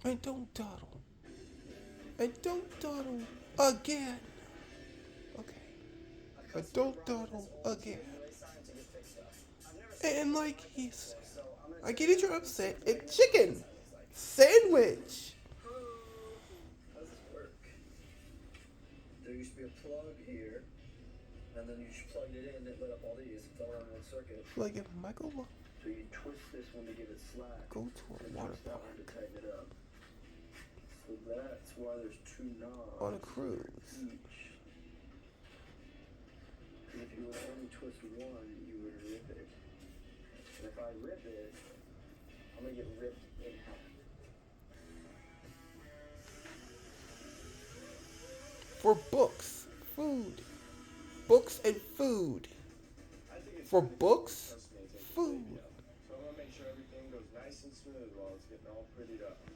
And don't dawdle. And don't dawdle again. Okay. And don't dawdle again. And like he said, I get it, you're upset. And chicken sandwich. How does this work? There used to be a plug here, and then you just plugged it in, and it lit up all these. It's all on one circuit. Like if Michael So you twist this one to give it slack. go to a and water twist that one to park tighten it up. So that's why there's two knobs on a cruise. each. And if you would only twist one, you would rip it. And if I rip it, I'm gonna get ripped in half. For books, food. Books and food. For books, food. So I'm gonna make sure everything goes nice and smooth while it's getting all prettied up.